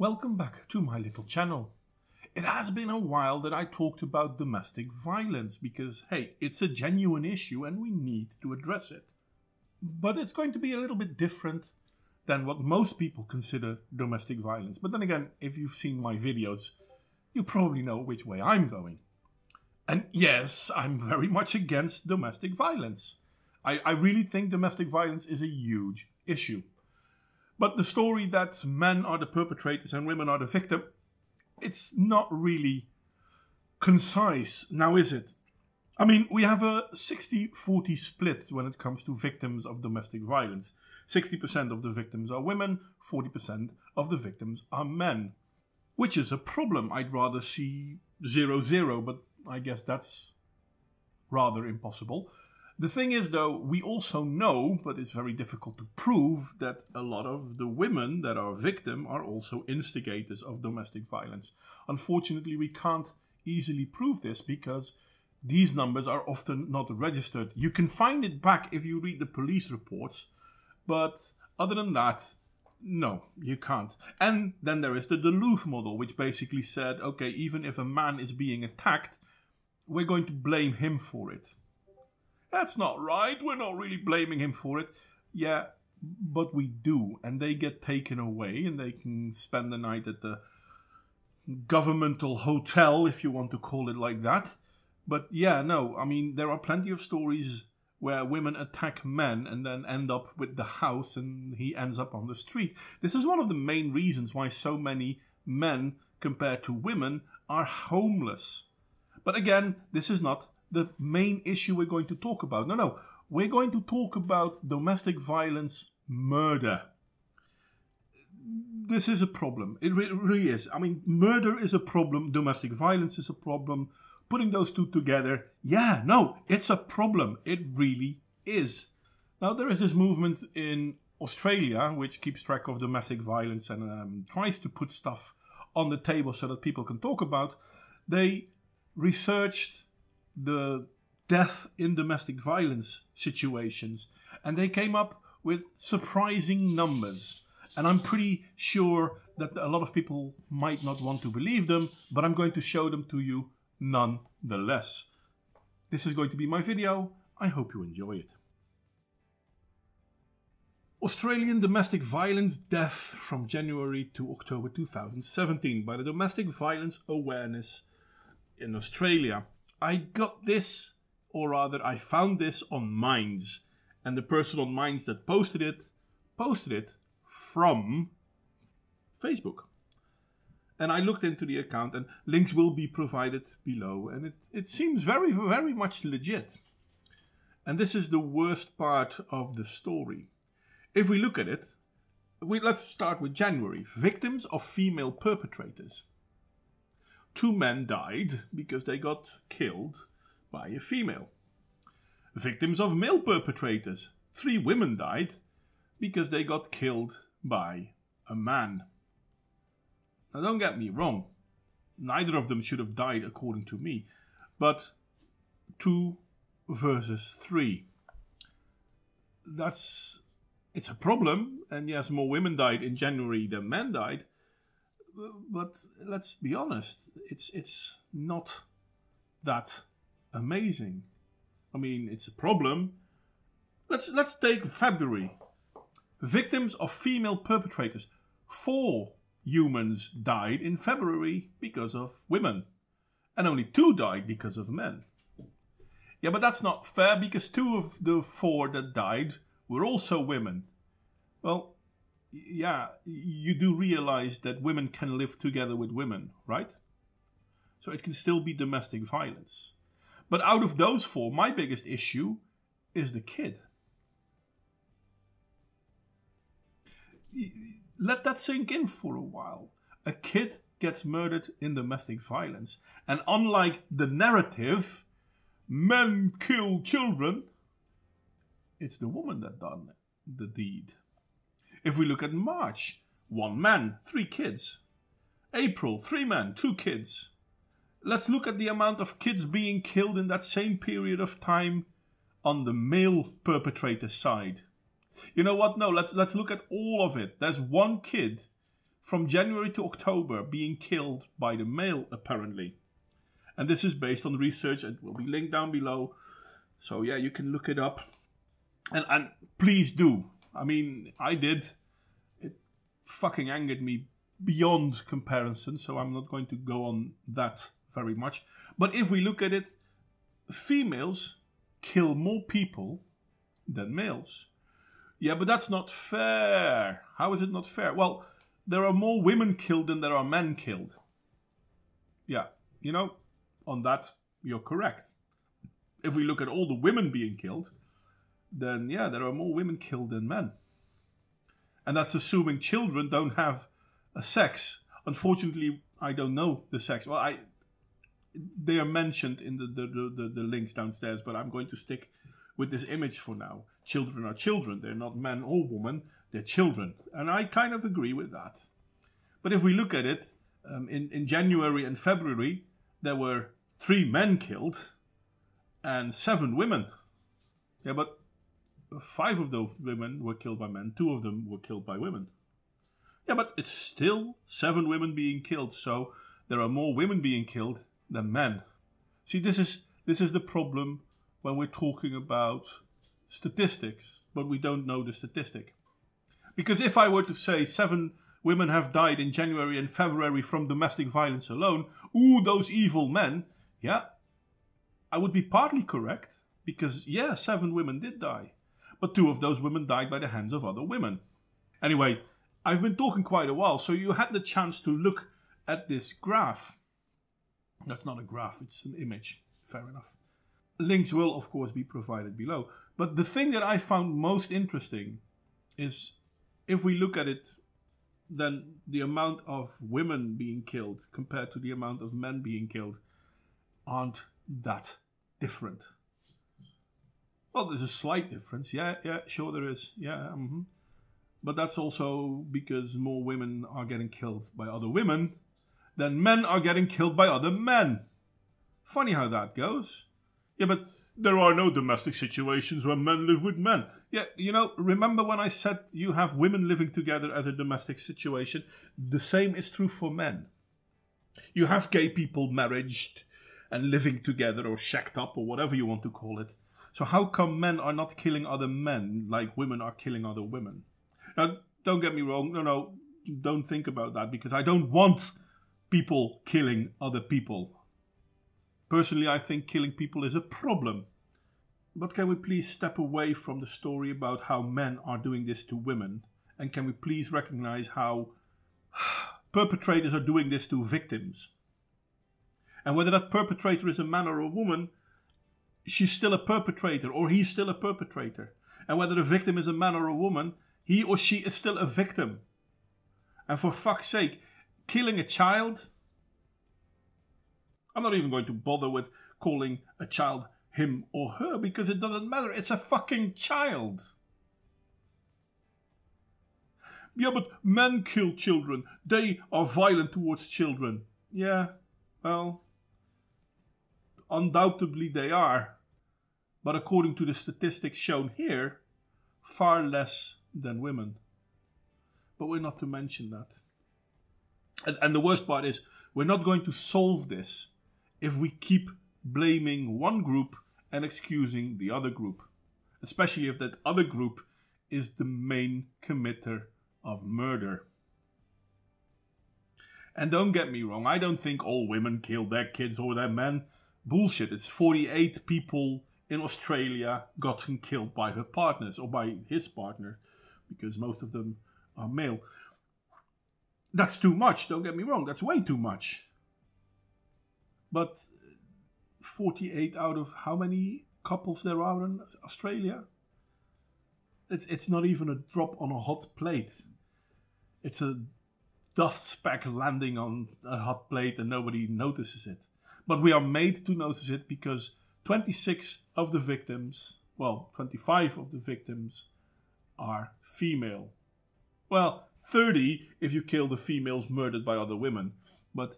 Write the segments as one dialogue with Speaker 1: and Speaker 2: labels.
Speaker 1: Welcome back to my little channel. It has been a while that I talked about domestic violence because, hey, it's a genuine issue and we need to address it. But it's going to be a little bit different than what most people consider domestic violence. But then again, if you've seen my videos, you probably know which way I'm going. And yes, I'm very much against domestic violence. I really think domestic violence is a huge issue. But the story that men are the perpetrators and women are the victim, it's not really concise, now is it? I mean, we have a 60-40 split when it comes to victims of domestic violence. 60% of the victims are women, 40% of the victims are men. Which is a problem. I'd rather see 0-0, but I guess that's rather impossible. The thing is, though, we also know, but it's very difficult to prove, that a lot of the women that are victim are also instigators of domestic violence. Unfortunately, we can't easily prove this because these numbers are often not registered. You can find it back if you read the police reports, but other than that, no, you can't. And then there is the Duluth model, which basically said, okay, even if a man is being attacked, we're going to blame him for it. That's not right, we're not really blaming him for it. Yeah, but we do, and they get taken away and they can spend the night at the governmental hotel, if you want to call it like that. But yeah, no, I mean, there are plenty of stories where women attack men and then end up with the house and he ends up on the street. This is one of the main reasons why so many men, compared to women, are homeless. But again, this is not the main issue we're going to talk about. No, we're going to talk about domestic violence murder. This is a problem. It really is. I mean, murder is a problem. Domestic violence is a problem. Putting those two together, yeah, no, it's a problem. It really is. Now, there is this movement in Australia which keeps track of domestic violence and tries to put stuff on the table so that people can talk about. They researched the death in domestic violence situations, and they came up with surprising numbers. And I'm pretty sure that a lot of people might not want to believe them, but I'm going to show them to you nonetheless. This is going to be my video. I hope you enjoy it. Australian domestic violence death from January to October 2017 by the Domestic Violence Awareness in Australia. I got this, or rather I found this on Minds, and the person on Minds that posted it from Facebook. And I looked into the account, and links will be provided below, and it seems very, very much legit. And this is the worst part of the story. If we look at it, let's start with January. Victims of female perpetrators. 2 men died because they got killed by a female. Victims of male perpetrators. 3 women died because they got killed by a man. Now, don't get me wrong. Neither of them should have died according to me. But 2 versus 3. It's a problem. And yes, more women died in January than men died. But let's be honest, it's not that amazing. I mean, it's a problem. Let's take February. Victims of female perpetrators. 4 humans died in February because of women. And only 2 died because of men. Yeah, but that's not fair because 2 of the 4 that died were also women. Well, yeah, you do realize that women can live together with women, right? So it can still be domestic violence. But out of those 4, my biggest issue is the kid. Let that sink in for a while. A kid gets murdered in domestic violence. And unlike the narrative, men kill children, it's the woman that done the deed. If we look at March, 1 man, 3 kids. April, 3 men, 2 kids. Let's look at the amount of kids being killed in that same period of time on the male perpetrator side. You know what? No, let's look at all of it. There's 1 kid from January to October being killed by the male, apparently. And this is based on research. It will be linked down below. So yeah, you can look it up. And please do. I mean, I did. It fucking angered me beyond comparison. So I'm not going to go on that very much. But if we look at it, females kill more people than males. Yeah, but that's not fair. How is it not fair? Well, there are more women killed than there are men killed. Yeah, you know, on that, you're correct. If we look at all the women being killed, then yeah, there are more women killed than men. And that's assuming children don't have a sex. Unfortunately, I don't know the sex. Well, they are mentioned in the links downstairs, but I'm going to stick with this image for now. Children are children. They're not men or women. They're children. And I kind of agree with that. But if we look at it, in January and February, there were 3 men killed and 7 women. Yeah, but 5 of those women were killed by men. 2 of them were killed by women. Yeah, but it's still 7 women being killed. So there are more women being killed than men. See, this is the problem when we're talking about statistics, but we don't know the statistic. Because if I were to say 7 women have died in January and February from domestic violence alone, ooh, those evil men, yeah, I would be partly correct. Because, yeah, 7 women did die. But 2 of those women died by the hands of other women. Anyway, I've been talking quite a while, so you had the chance to look at this graph. That's not a graph, it's an image. Fair enough. Links will, of course, be provided below. But the thing that I found most interesting is, if we look at it, then the amount of women being killed compared to the amount of men being killed aren't that different. Well, there's a slight difference. Yeah, sure there is. Yeah, But that's also because more women are getting killed by other women than men are getting killed by other men. Funny how that goes. Yeah, but there are no domestic situations where men live with men. Yeah, you know, remember when I said you have women living together as a domestic situation? The same is true for men. You have gay people married and living together or shacked up or whatever you want to call it. So how come men are not killing other men like women are killing other women? Now, don't get me wrong. No, don't think about that, because I don't want people killing other people. Personally, I think killing people is a problem. But can we please step away from the story about how men are doing this to women? And can we please recognize how perpetrators are doing this to victims? And whether that perpetrator is a man or a woman, she's still a perpetrator, or he's still a perpetrator. And whether the victim is a man or a woman, he or she is still a victim. And for fuck's sake, killing a child? I'm not even going to bother with calling a child him or her, because it doesn't matter. It's a fucking child. Yeah, but men kill children. They are violent towards children. Yeah, well, undoubtedly they are. But according to the statistics shown here, far less than women. But we're not to mention that. And the worst part is, we're not going to solve this if we keep blaming one group and excusing the other group. Especially if that other group is the main committer of murder. And don't get me wrong, I don't think all women kill their kids or their men. Bullshit, it's 48 people in Australia gotten killed by her partners, or by his partner, because most of them are male. That's too much, don't get me wrong, that's way too much. But 48 out of how many couples there are in Australia? It's not even a drop on a hot plate. It's a dust speck landing on a hot plate and nobody notices it. But we are made to notice it because 26 of the victims, well, 25 of the victims are female. Well, 30 if you kill the females murdered by other women. But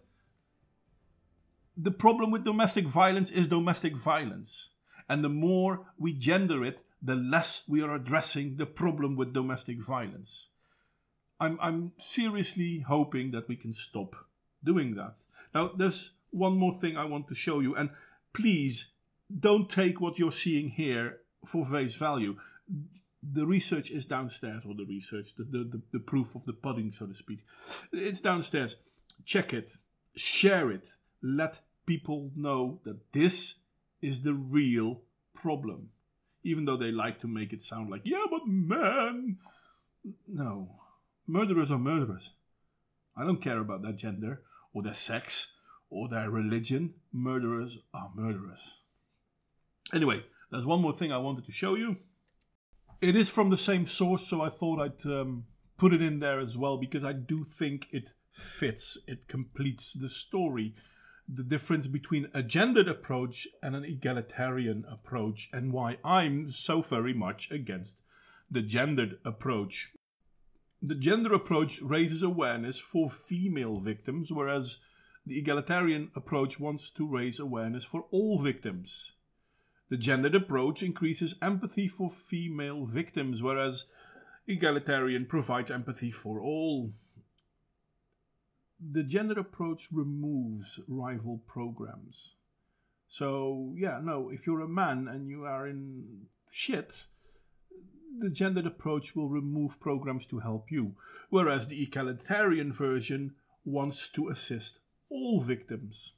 Speaker 1: the problem with domestic violence is domestic violence. And the more we gender it, the less we are addressing the problem with domestic violence. I'm seriously hoping that we can stop doing that. Now, there's one more thing I want to show you, and please don't take what you're seeing here for face value. The research is downstairs, or the proof of the pudding, so to speak. It's downstairs. Check it, share it, let people know that this is the real problem. Even though they like to make it sound like, yeah, but men. No, murderers are murderers. I don't care about their gender, or their sex, or their religion. Murderers are murderers. Anyway, there's one more thing I wanted to show you. It is from the same source, so I thought I'd put it in there as well, because I do think it fits. It completes the story. The difference between a gendered approach and an egalitarian approach, and why I'm so very much against the gendered approach. The gender approach raises awareness for female victims, whereas the egalitarian approach wants to raise awareness for all victims. The gendered approach increases empathy for female victims, whereas egalitarian provides empathy for all. The gendered approach removes rival programs. So, yeah, no, if you're a man and you are in shit, the gendered approach will remove programs to help you, whereas the egalitarian version wants to assist all victims.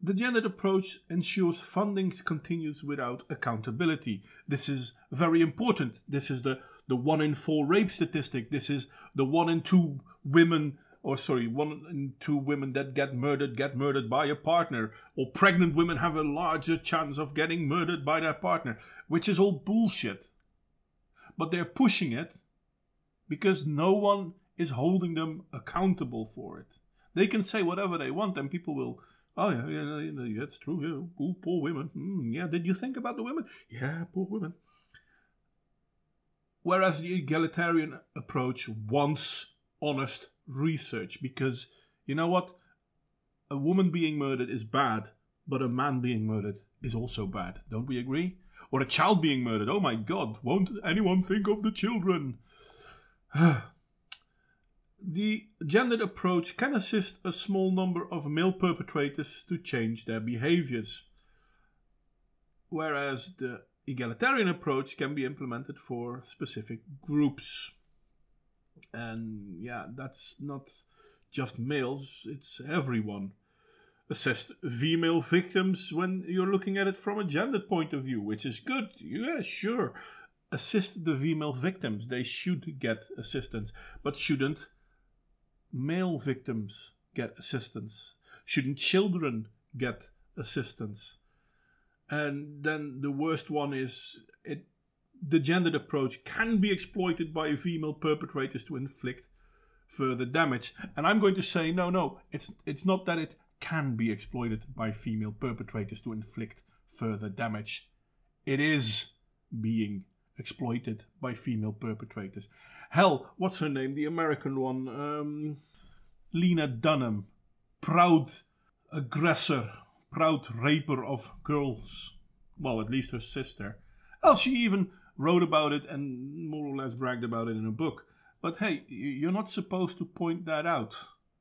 Speaker 1: The gendered approach ensures funding continues without accountability. This is very important. This is the 1 in 4 rape statistic. This is the 1 in 2 women, 1 in 2 women that get murdered by a partner. Or pregnant women have a larger chance of getting murdered by their partner, which is all bullshit. But they're pushing it because no one is holding them accountable for it. They can say whatever they want and people will, oh yeah, that's true, yeah, ooh, poor women. Yeah, did you think about the women? Yeah, poor women. Whereas the egalitarian approach wants honest research, because you know what? A woman being murdered is bad, but a man being murdered is also bad. Don't we agree? Or a child being murdered. Oh my God, won't anyone think of the children? The gendered approach can assist a small number of male perpetrators to change their behaviors, whereas the egalitarian approach can be implemented for specific groups. And yeah, that's not just males, it's everyone. Assist female victims when you're looking at it from a gendered point of view, which is good. Yeah, sure. Assist the female victims. They should get assistance. But shouldn't male victims get assistance? Shouldn't children get assistance? And then the worst one is the gendered approach can be exploited by female perpetrators to inflict further damage. And I'm going to say, no, it's not that it can be exploited by female perpetrators to inflict further damage. It is being exploited by female perpetrators. Hell, what's her name? The American one. Lena Dunham. Proud aggressor. Proud raper of girls. Well, at least her sister. Well, she even wrote about it and more or less bragged about it in a book. But hey, you're not supposed to point that out,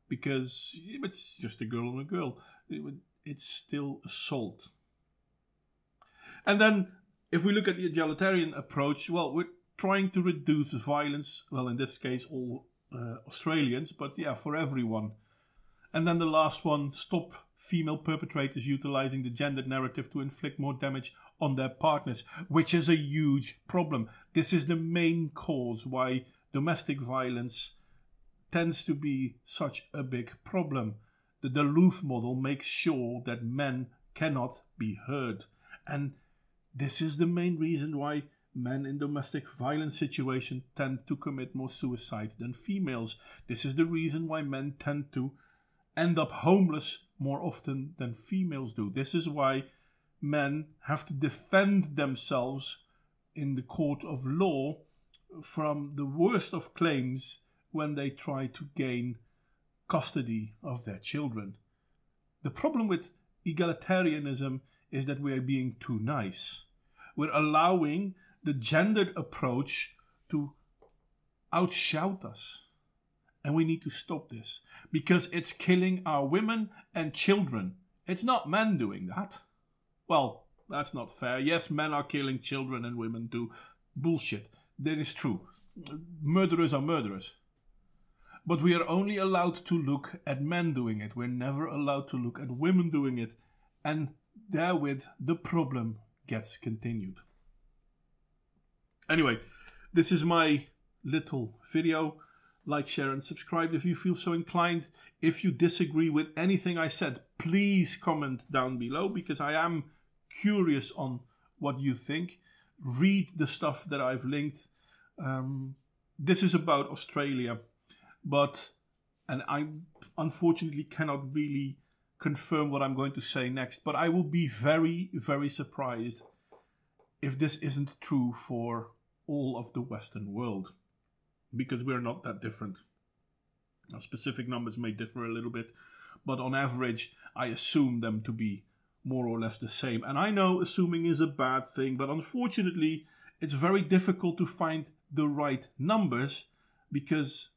Speaker 1: because it's just a girl and a girl. It's still assault. And then, if we look at the egalitarian approach, well, we're trying to reduce violence. Well, in this case, all Australians, but yeah, for everyone. And then the last one, stop female perpetrators utilizing the gendered narrative to inflict more damage on their partners, which is a huge problem. This is the main cause why domestic violence tends to be such a big problem. The Duluth model makes sure that men cannot be heard. And this is the main reason why men in domestic violence situations tend to commit more suicide than females. This is the reason why men tend to end up homeless more often than females do. This is why men have to defend themselves in the court of law from the worst of claims when they try to gain custody of their children. The problem with egalitarianism is that we are being too nice. We're allowing the gendered approach to outshout us. And we need to stop this, because it's killing our women and children. It's not men doing that. Well, that's not fair. Yes, men are killing children and women too. Bullshit. That is true. Murderers are murderers. But we are only allowed to look at men doing it. We're never allowed to look at women doing it. And therewith, the problem gets continued. Anyway, this is my little video. Like, share and subscribe if you feel so inclined. If you disagree with anything I said, please comment down below, because I am curious on what you think. Read the stuff that I've linked. This is about Australia, and I unfortunately cannot really confirm what I'm going to say next, but I will be very, very surprised if this isn't true for all of the Western world. Because we're not that different. Now, specific numbers may differ a little bit, but on average, I assume them to be more or less the same. And I know assuming is a bad thing, but unfortunately, it's very difficult to find the right numbers because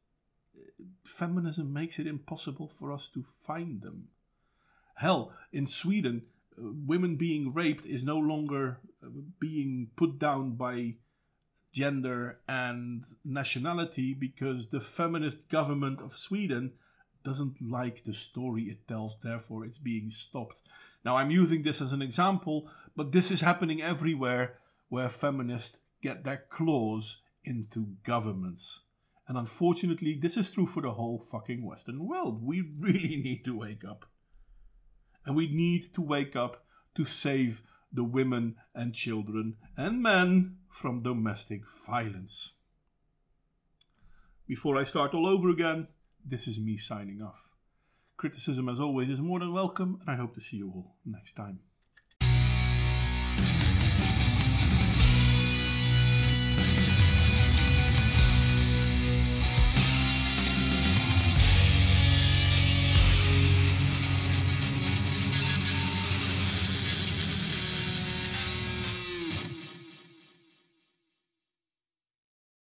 Speaker 1: feminism makes it impossible for us to find them. Hell, in Sweden, women being raped is no longer being put down by gender and nationality, because the feminist government of Sweden doesn't like the story it tells, therefore it's being stopped. Now, I'm using this as an example, but this is happening everywhere where feminists get their claws into governments. And unfortunately, this is true for the whole fucking Western world. We really need to wake up. And we need to wake up to save the women and children and men from domestic violence. Before I start all over again, this is me signing off. Criticism, as always, is more than welcome, and I hope to see you all next time.